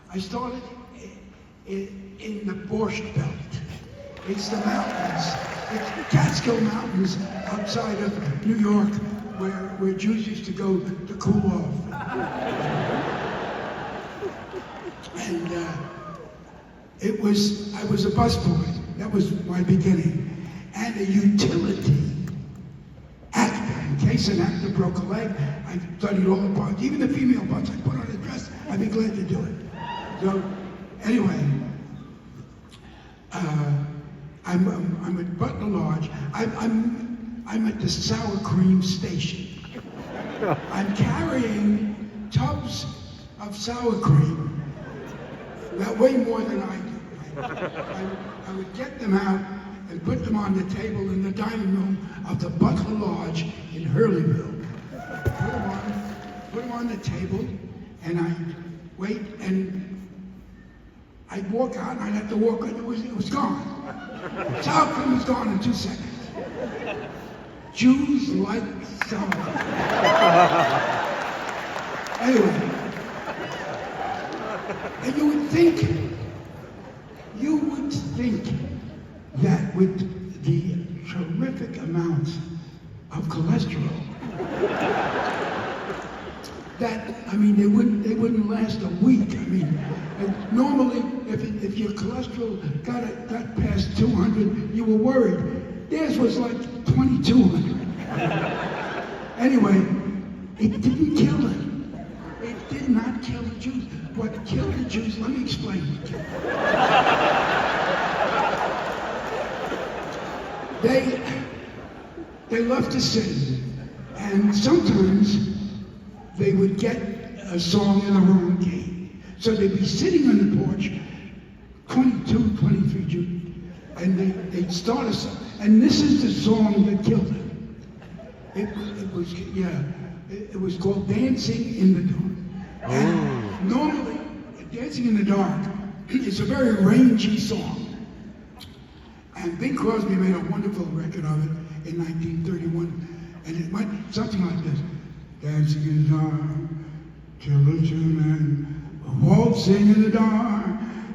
I started in the Borscht Belt. It's the mountains. It's the Catskill Mountains outside of New York where Jews used to go to cool off. And I was a busboy. That was my beginning. And a utility actor. In case an actor broke a leg, I studied all the parts, even the female parts. I put on a dress. I'd be glad to do it. So, anyway, I'm at Butler Lodge. I'm at the sour cream station. I'm carrying tubs of sour cream. That way more than I do. I would get them out and put them on the table in the dining room of the Butler Lodge in Hurleyville. Put them on the table, and I'd wait, and I'd walk out, and I'd have to walk, and it was gone. Sour cream was gone in 2 seconds. Jews like sour cream. Anyway, and you would think that with the terrific amounts of cholesterol, that, I mean, they wouldn't last a week. I mean, normally, if your cholesterol got past 200, you were worried. Theirs was like 2,200. Anyway, it didn't kill them. It did not kill the Jews. What killed the Jews, let me explain it. They loved to sing, and sometimes they would get a song in the wrong key. So they'd be sitting on the porch, 22, 23 Jews, and they'd start a song, and this is the song that killed them. It was called Dancing in the Dark. And normally, Dancing in the Dark is a very rangy song. And Bing Crosby made a wonderful record of it in 1931, and it went something like this. Dancing in the dark, till the tune and waltzing in the dark,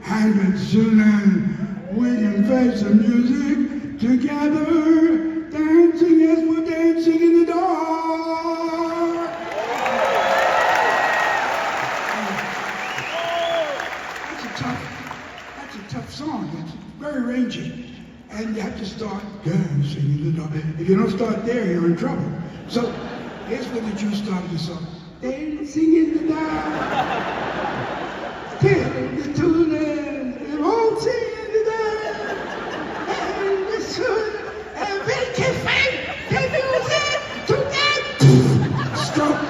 and soon and we can face the music together, dancing as we're dancing in the dark. That's a tough song. It's very rangy. And you have to start dancing in the dark. If you don't start there, you're in trouble. So here's where the Jews started the song. Dancing in the dark, till the tune and waltzing in the dark, and the sun, and we can fight the music to that stroke.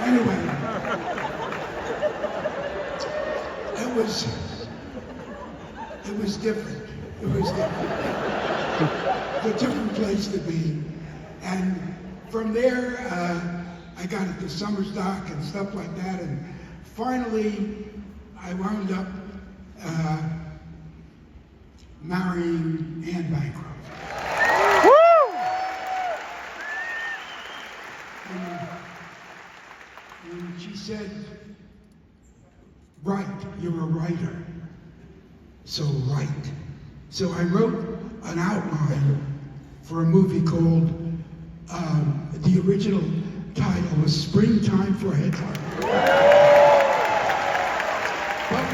Anyway. It was different. It was different. It's a different place to be. And from there, I got into summer stock and stuff like that. And finally, I wound up marrying Anne Bancroft. Woo! And she said, "Write, you're a writer, so write." So I wrote an outline for a movie called, the original title was Springtime for Hitler. But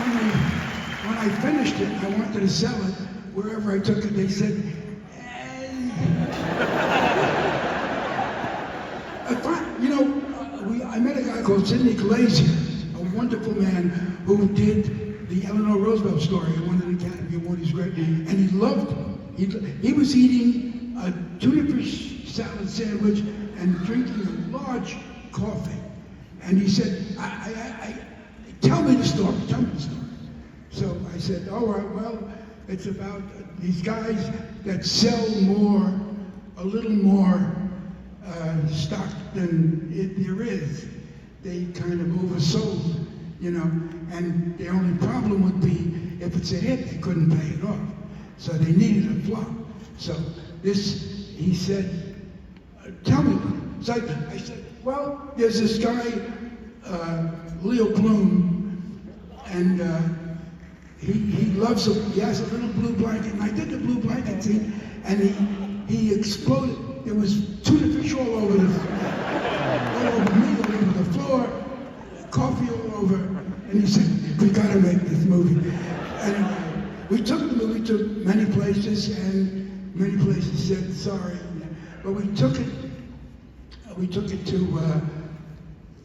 when I finished it, I wanted to sell it. Wherever I took it, they said, I met a guy called Sidney Glazier, a wonderful man who did the Eleanor Roosevelt story and won an Academy Award. He's great, and he loved it. He was eating a tuna fish salad sandwich and drinking a large coffee, and he said, "Tell me the story. Tell me the story." So I said, "All right. Well, it's about these guys that sell a little more stock than there is. They kind of oversold, and the only problem would be if it's a hit, they couldn't pay it off. So they needed a flop. So he said, tell me So I said, well, there's this guy, Leo Bloom, and he loves he has a little blue blanket, and I did the blue blanket scene, and he exploded. There was tuna fish all over me, all over the floor, coffee all over, and he said, we gotta make this movie. And we took the movie to many places, and many places said sorry, but we took it to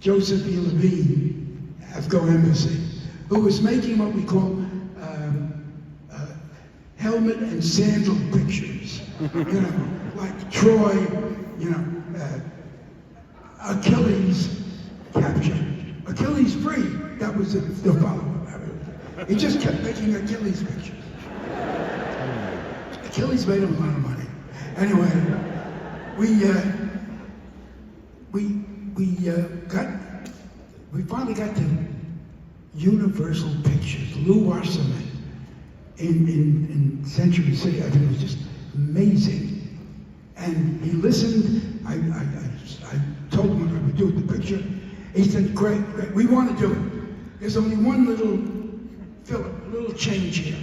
Joseph E. Levine, Afghan Embassy, who was making what we call helmet and sandal pictures, you know, like Troy, you know, Achilles captured. Achilles free, that was the follow-up. He just kept making Achilles pictures. Achilles made him a lot of money. Anyway, we finally got to Universal Pictures, Lou Wasserman in Century City. I mean, it was just amazing. And he listened. I told him what I would do with the picture. He said, great, we want to do it. There's only one little filler, a little change here.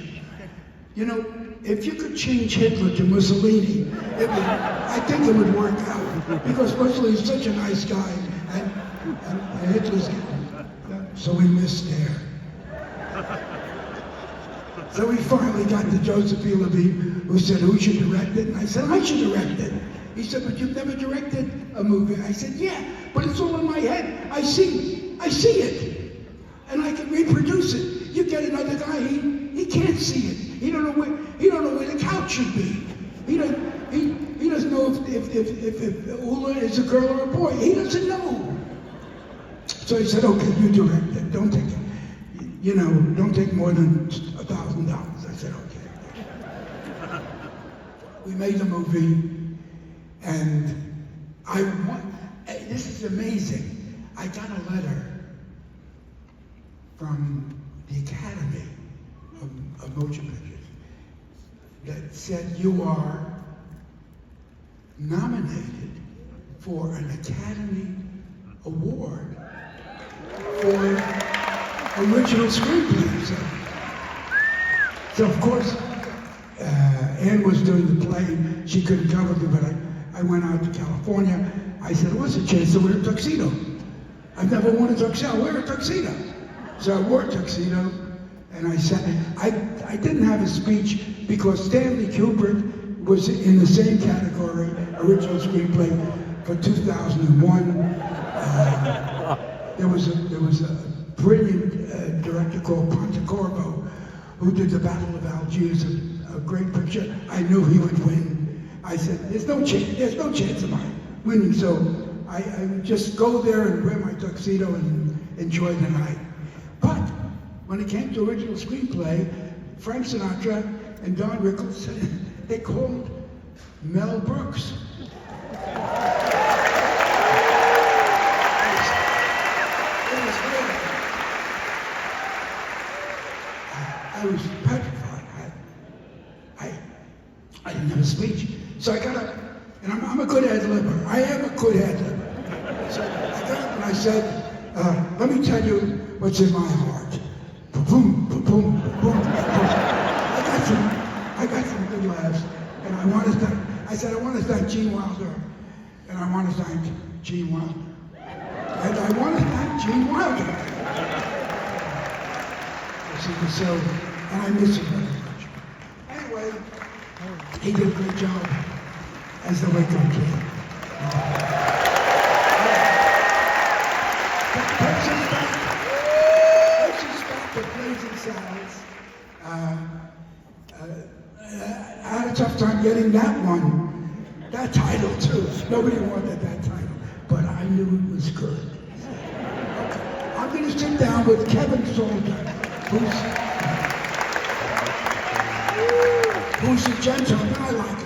You know, if you could change Hitler to Mussolini, I think it would work out. Because Mussolini's such a nice guy, and Hitler's so we missed there. So we finally got to Joseph E. Levine, who said, who should direct it? And I said, I should direct it. He said, but you've never directed a movie. I said, yeah, but it's all in my head. I see it. And I can reproduce it. You get another guy, he can't see it. He don't know where the couch should be. He doesn't know if Ula is a girl or a boy. He doesn't know. So he said, okay, you direct it. Don't take more than $1,000. I said, okay. We made the movie, and this is amazing. I got a letter from the Academy of Motion Pictures that said you are nominated for an Academy Award for original screenplay. So of course, Ann was doing the play. She couldn't cover me, but I went out to California. I said, what's the chance to wear a tuxedo? I've never worn a tuxedo. I'll wear a tuxedo. So I wore a tuxedo, and I said, I didn't have a speech because Stanley Kubrick was in the same category, original screenplay, for 2001. There was a brilliant director called Pontecorvo who did The Battle of Algiers, a great picture. I knew he would win. I said, there's no chance of mine winning, so I would just go there and wear my tuxedo and enjoy the night. But when it came to original screenplay, Frank Sinatra and Don Rickles, they called Mel Brooks. I was petrified. I didn't have a speech. So I got up, and I'm a good ad-libber. I am a good ad-libber. So I got up and I said, let me tell you what's in my heart. Boom, boom, boom, boom. I got some good laughs, and I want to thank Gene Wilder, and I want to thank Gene Wilder, and I want to thank Gene Wilder. So, and I miss him very much. Anyway, he did a great job as the Waco Kid. Takes us back to Blazing Saddles. I had a tough time getting that title too. Nobody wanted that title, but I knew it was good. Okay. I'm going to sit down with Kevin Solder, who's a gentleman. I like